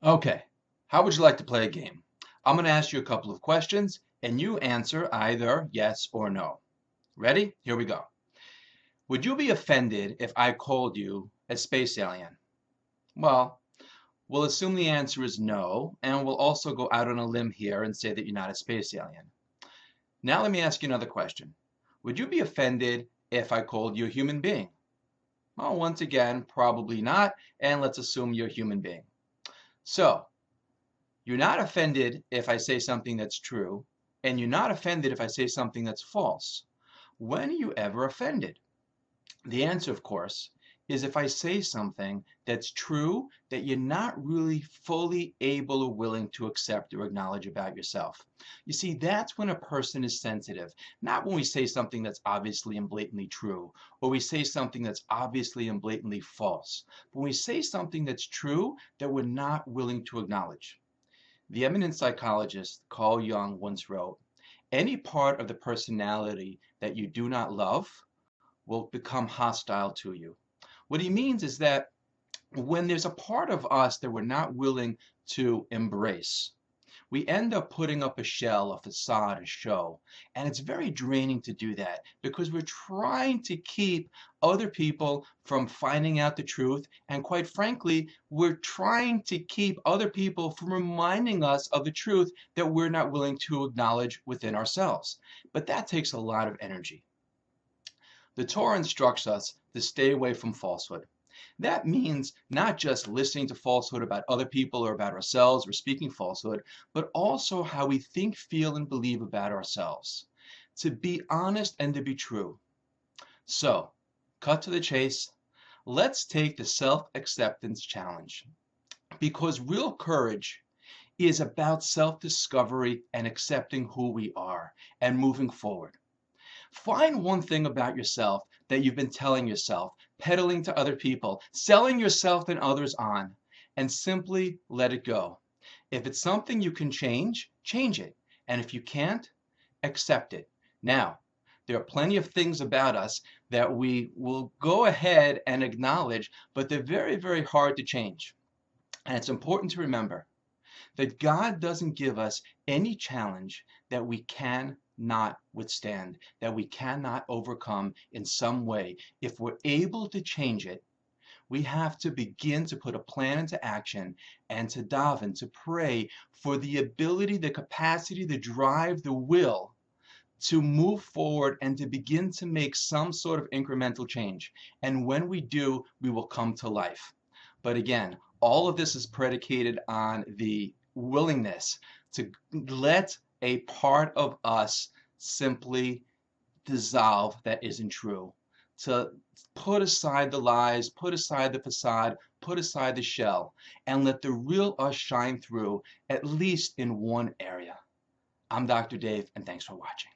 Okay, how would you like to play a game? I'm going to ask you a couple of questions and you answer either yes or no. Ready? Here we go. Would you be offended if I called you a space alien? Well, we'll assume the answer is no, and we'll also go out on a limb here and say that you're not a space alien. Now let me ask you another question. Would you be offended if I called you a human being? Well, once again, probably not, and let's assume you're a human being. So, you're not offended if I say something that's true, and you're not offended if I say something that's false. When are you ever offended? The answer, of course, is if I say something that's true that you're not really fully able or willing to accept or acknowledge about yourself. You see, that's when a person is sensitive, not when we say something that's obviously and blatantly true, or we say something that's obviously and blatantly false, but when we say something that's true that we're not willing to acknowledge. The eminent psychologist Carl Jung once wrote, "Any part of the personality that you do not love will become hostile to you." What he means is that when there's a part of us that we're not willing to embrace, we end up putting up a shell, a facade, a show. And it's very draining to do that because we're trying to keep other people from finding out the truth. And quite frankly, we're trying to keep other people from reminding us of the truth that we're not willing to acknowledge within ourselves. But that takes a lot of energy. The Torah instructs us to stay away from falsehood. That means not just listening to falsehood about other people or about ourselves or speaking falsehood, but also how we think, feel, and believe about ourselves. To be honest and to be true. So, cut to the chase. Let's take the self-acceptance challenge. Because real courage is about self-discovery and accepting who we are and moving forward. Find one thing about yourself that you've been telling yourself, peddling to other people, selling yourself and others on, and simply let it go. If it's something you can change, change it. And if you can't, accept it. Now, there are plenty of things about us that we will go ahead and acknowledge, but they're very, very hard to change. And it's important to remember that God doesn't give us any challenge that we cannot withstand, that we cannot overcome in some way. If we're able to change it, we have to begin to put a plan into action and to daven, to pray for the ability, the capacity, the drive, the will to move forward and to begin to make some sort of incremental change. And when we do, we will come to life. But again, all of this is predicated on the willingness to let a part of us simply dissolve that isn't true. To put aside the lies, put aside the facade, put aside the shell, and let the real us shine through, at least in one area. I'm Dr. Dave, and thanks for watching.